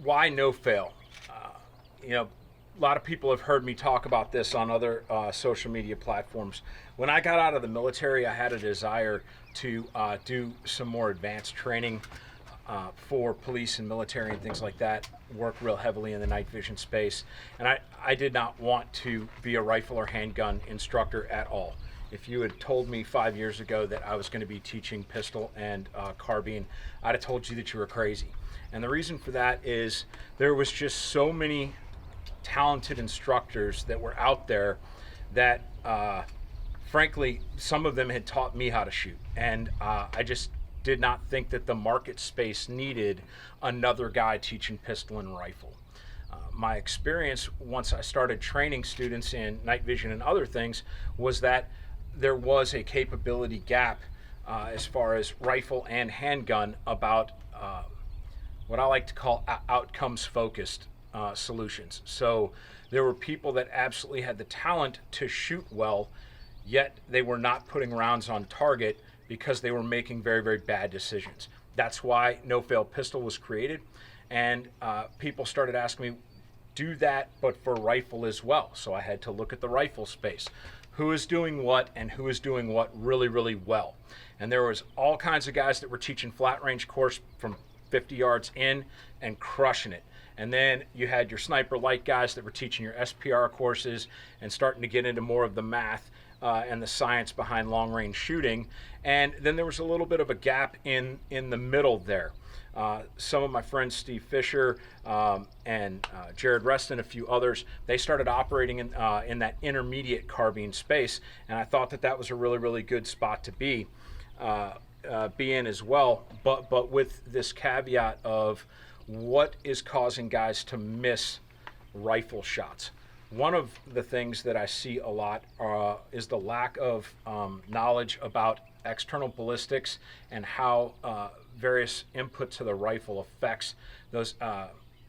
why no fail? You know, a lot of people have heard me talk about this on other social media platforms. When I got out of the military, I had a desire to do some more advanced training for police and military and things like that, work real heavily in the night vision space. And I did not want to be a rifle or handgun instructor at all. If you had told me 5 years ago that I was going to be teaching pistol and carbine, I'd have told you that you were crazy. And the reason for that is there was just so many talented instructors that were out there that frankly, some of them had taught me how to shoot. And I just did not think that the market space needed another guy teaching pistol and rifle. My experience once I started training students in night vision and other things was that there was a capability gap as far as rifle and handgun about what I like to call outcomes focused solutions. So there were people that absolutely had the talent to shoot well, yet they were not putting rounds on target because they were making very, very bad decisions. That's why No Fail Pistol was created. And people started asking me, do that, but for rifle as well. So I had to look at the rifle space. Who is doing what and who is doing what really, really well. And there was all kinds of guys that were teaching flat range course from 50 yards in and crushing it. And then you had your sniper light guys that were teaching your SPR courses and starting to get into more of the math and the science behind long range shooting. And then there was a little bit of a gap in the middle there. Some of my friends, Steve Fisher and Jared Reston, a few others, they started operating in that intermediate carbine space, and I thought that that was a really, really good spot to be in as well. But with this caveat of what is causing guys to miss rifle shots. One of the things that I see a lot is the lack of knowledge about external ballistics and how various input to the rifle affects those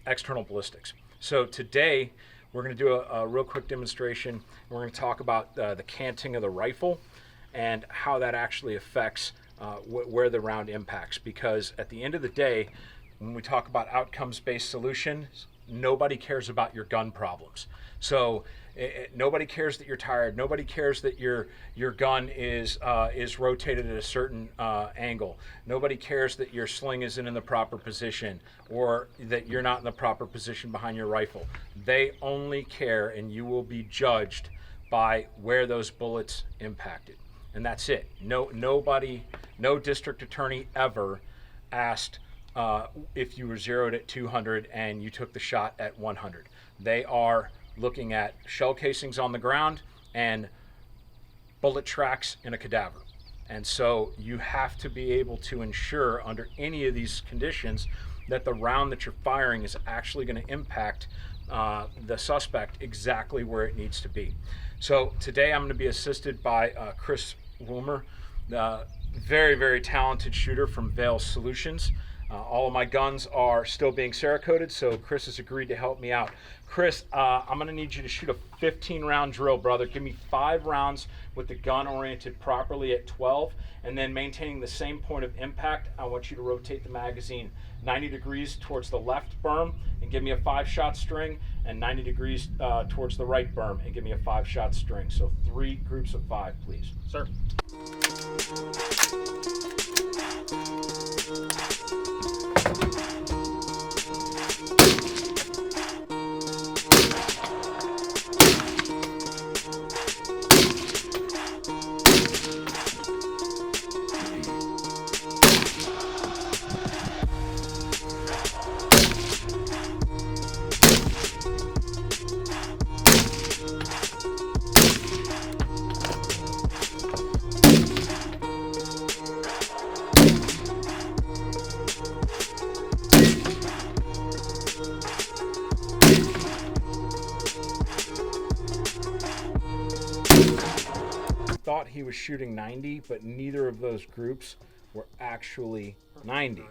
external ballistics. So today we're going to do a real quick demonstration. We're going to talk about the canting of the rifle and how that actually affects where the round impacts. Because at the end of the day, when we talk about outcomes-based solutions, nobody cares about your gun problems. So nobody cares that you're tired. Nobody cares that your gun is rotated at a certain angle. Nobody cares that your sling isn't in the proper position or that you're not in the proper position behind your rifle. They only care, and you will be judged by where those bullets impacted. And that's it. Nobody, no district attorney ever asked if you were zeroed at 200 and you took the shot at 100. They are looking at shell casings on the ground and bullet tracks in a cadaver. And so you have to be able to ensure under any of these conditions that the round that you're firing is actually going to impact the suspect exactly where it needs to be. So today I'm going to be assisted by Chris Woomer, the very, very talented shooter from Vail Solutions. All of my guns are still being Cerakoted, so Chris has agreed to help me out. Chris, I'm going to need you to shoot a 15-round drill, brother. Give me 5 rounds with the gun oriented properly at 12, and then maintaining the same point of impact. I want you to rotate the magazine 90 degrees towards the left berm and give me a 5-shot string, and 90 degrees towards the right berm and give me a 5-shot string. So 3 groups of 5, please. Sir. Thought he was shooting 90, but neither of those groups were actually 90.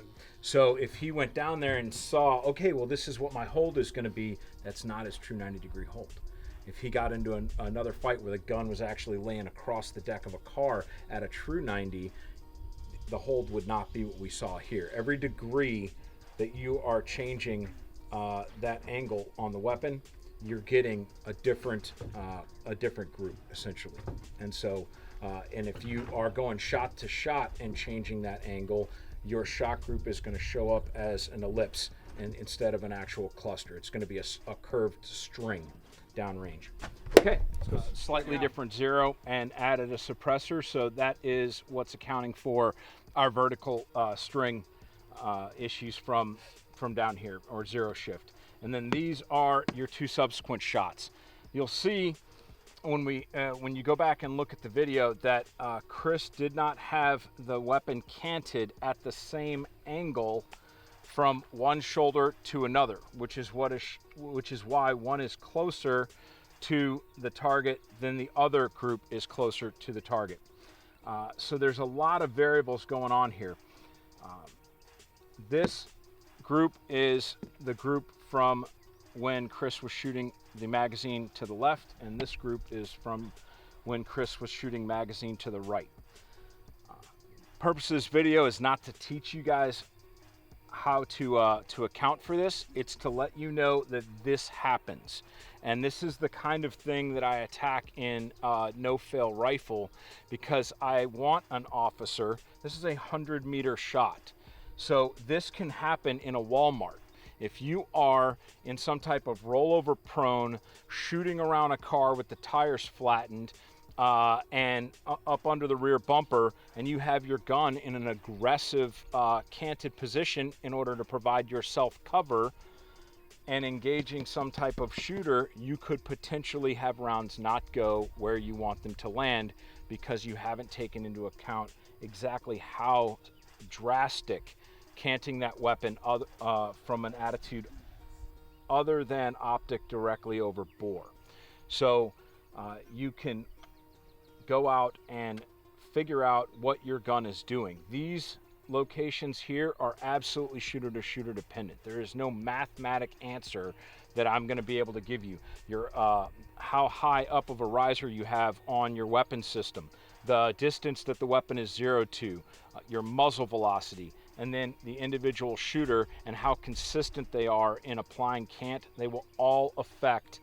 So if he went down there and saw, okay, well, this is what my hold is going to be, that's not his true 90-degree hold. If he got into another fight where the gun was actually laying across the deck of a car at a true 90, the hold would not be what we saw here. Every degree that you are changing that angle on the weapon, you're getting a different group essentially. And so, and if you are going shot to shot and changing that angle, your shot group is going to show up as an ellipse, and instead of an actual cluster, it's going to be a curved string downrange. Okay, so slightly different zero, and added a suppressor, so that is what's accounting for our vertical string issues from down here, or zero shift. And then these are your two subsequent shots. You'll see when you go back and look at the video that Chris did not have the weapon canted at the same angle from one shoulder to another, which is why one is closer to the target than the other group is closer to the target. So there's a lot of variables going on here. This group is the group from when Chris was shooting the magazine to the left, and this group is from when Chris was shooting magazine to the right. Purpose of this video is not to teach you guys how to account for this. It's to let you know that this happens, and this is the kind of thing that I attack in no-fail rifle, because I want an officer. This is a 100-meter shot, so this can happen in a Walmart. If you are in some type of rollover prone, shooting around a car with the tires flattened and up under the rear bumper, and you have your gun in an aggressive canted position in order to provide yourself cover and engaging some type of shooter, you could potentially have rounds not go where you want them to land, because you haven't taken into account exactly how drastic canting that weapon from an attitude other than optic directly over bore. So you can go out and figure out what your gun is doing. These locations here are absolutely shooter to shooter dependent. There is no mathematic answer that I'm going to be able to give you. Your how high up of a riser you have on your weapon system, the distance that the weapon is zeroed to, your muzzle velocity, and then the individual shooter and how consistent they are in applying cant. They will all affect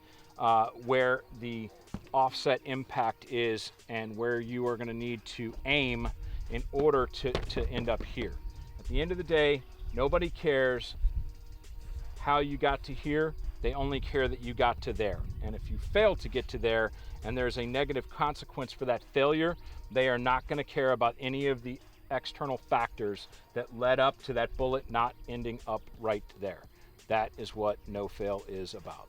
where the offset impact is and where you are going to need to aim in order to end up here. At the end of the day, nobody cares how you got to here. They only care that you got to there. And if you fail to get to there and there's a negative consequence for that failure, they are not going to care about any of the external factors that led up to that bullet not ending up right there. That is what no fail is about.